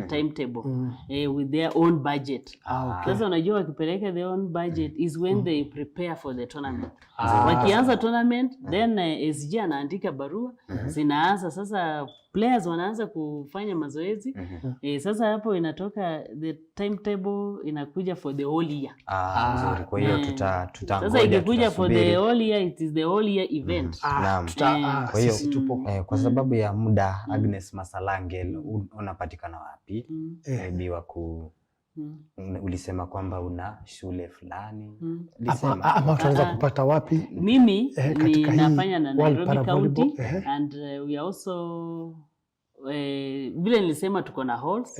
timetable, with their own budget. Sasa unajua wakipeleka their own budget is when they prepare for the tournament. Wakianza tournament, then SG anaandika barua, zinaanza sasa players wanaanza kufanya mazoezi. Sasa hapo inatoka the timetable inakuja for the whole year. Nzuri. Kwa hiyo tutangoja. Sasa ikikuja for the whole year, it is the whole year event. Kwa hiyo kwa sababu ya muda, Agnes Masalange, unapatikana wapi? Maybe ulisema kwamba una shule fulani. Ama tunaweza kupata wapi? Mimi ninafanya na Nairobi County, and we also vile nilisema tuko na halls,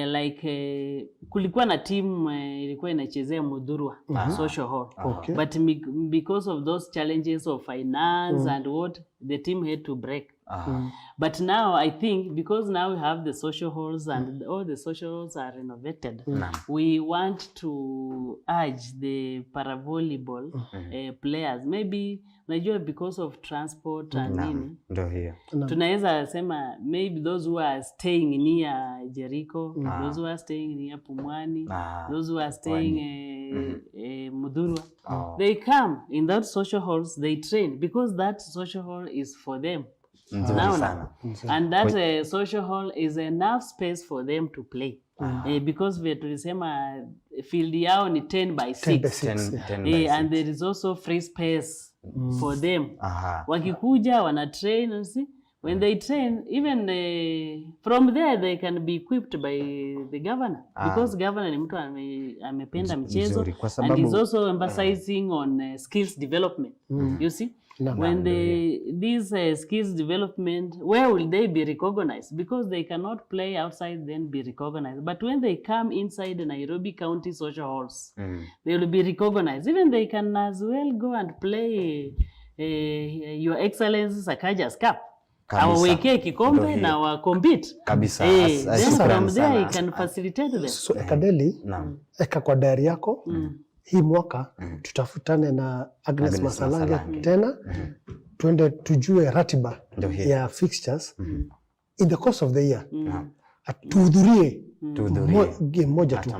like kulikuwa na team ilikuwa inachezea Mudhurwa social hall, but because of those challenges of finance and what, the team had to break. But now I think because now we have the social halls and all the social halls are renovated, we want to urge the Paravolleyball players, maybe najua because of transport and nini, ndio hiyo tunaweza sema maybe those who are staying near Jericho, those who are staying near Pumwani, those who are staying Mudhurwa, they come in that social halls, they train, because that social hall is for them. And that social hall is enough space for them to play. Because we tulisema field yao ni 10 by 6, and there is also free space for them. Wakikuja wana train, see, when they train, even from there they can be equipped by the governor, because governor ni mtu amependa mchezo, and he's also emphasizing on skills development. You see, when these skills development, where will they be recognized? Because they cannot play outside then be recognized, but when they come inside the Nairobi County social halls, they will be recognized. Even they can as well go and play Your Excellency Sakaja's Cup. Awawekee kikombe na wa compete kabisa. Then from there you can facilitate them. So Ekadeli, eka kwa diary yako, hii mwaka tutafutane na Agnes Masalange tena, tuende tujue ratiba ya fixtures in the course of the year. Tuhudhurie game moja tu.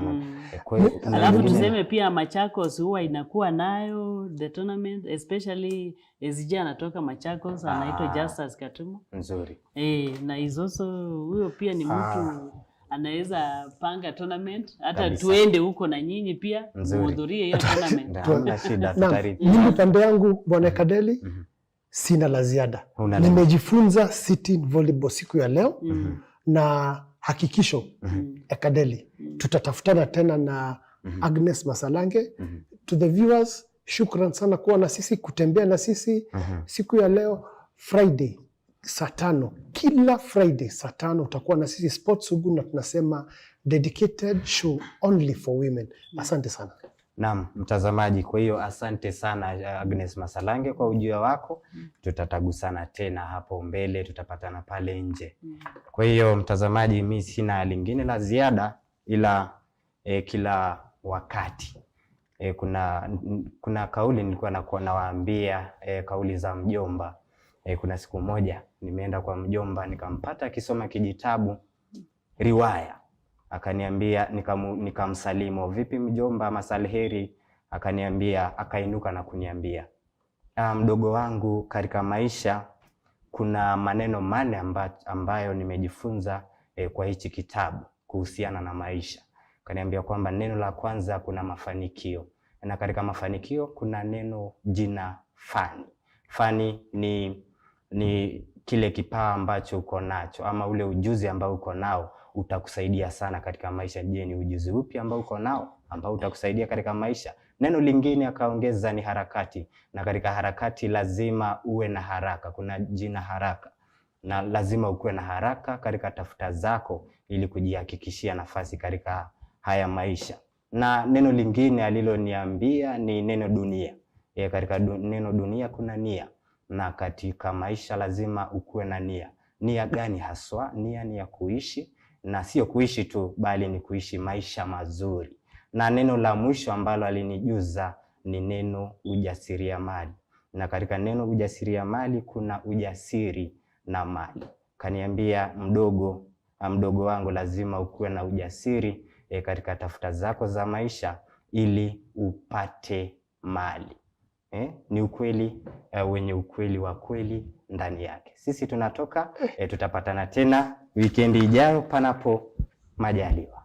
Alafu tuseme pia Machakos huwa inakuwa nayo the tournament, especially SG anatoka Machakos, anaitwa Justus Katumo. Nzuri. Na izoso huyo pia ni mtu anaweza panga tournament, hata tuende huko na nyinyi pia muhudhurie hiyo tournament. Hamna shida, tutarithi. Mimi pande yangu Bwana Ekadeli, sina la ziada. Nimejifunza sitting volleyball siku ya leo, na hakikisho Ekadeli, tutatafutana tena na Agnes Masalange. To the viewers, shukran sana kuwa na sisi, kutembea na sisi siku ya leo. Friday saa 5, kila Friday saa 5 utakuwa na sisi Sports Sugu, na tunasema dedicated show only for women. Asante sana. Naam, mtazamaji, kwa hiyo asante sana Agnes Masalange kwa ujio wako. Tutatagusana tena hapo mbele, tutapatana pale nje. Kwa hiyo mtazamaji, mimi sina lingine la ziada, ila kila wakati kuna kauli nilikuwa nawaambia, kauli za mjomba. Kuna siku moja nimeenda kwa mjomba, nikampata akisoma kijitabu riwaya. Akaniambia, nikamsalimu, vipi mjomba, masalheri? Akaniambia, akainuka na kuniambia, mdogo wangu, katika maisha kuna maneno mane ambayo nimejifunza kwa hichi kitabu kuhusiana na maisha. Akaniambia kwamba neno la kwanza kuna mafanikio, na katika mafanikio kuna neno jina fani. Fani ni kile kipawa ambacho uko nacho, ama ule ujuzi ambao uko nao utakusaidia sana katika maisha. Je, ni ujuzi upi ambao uko nao ambao utakusaidia katika maisha? Neno lingine akaongeza ni harakati, na katika harakati lazima uwe na haraka. Kuna jina haraka, na lazima ukuwe na haraka katika tafuta zako ili kujihakikishia nafasi katika haya maisha. Na neno lingine aliloniambia ni neno dunia. Katika neno dunia kuna nia, na katika maisha lazima ukuwe na nia. Nia gani haswa? Nia ni ya kuishi, na sio kuishi tu, bali ni kuishi maisha mazuri. Na neno la mwisho ambalo alinijuza ni neno ujasiriamali, na katika neno ujasiriamali kuna ujasiri na mali. Kaniambia, mdogo wangu, lazima ukuwe na ujasiri katika tafuta zako za maisha ili upate mali. Ni ukweli wenye ukweli wa kweli ndani yake. Sisi tunatoka, tutapatana tena wikendi ijayo panapo majaliwa.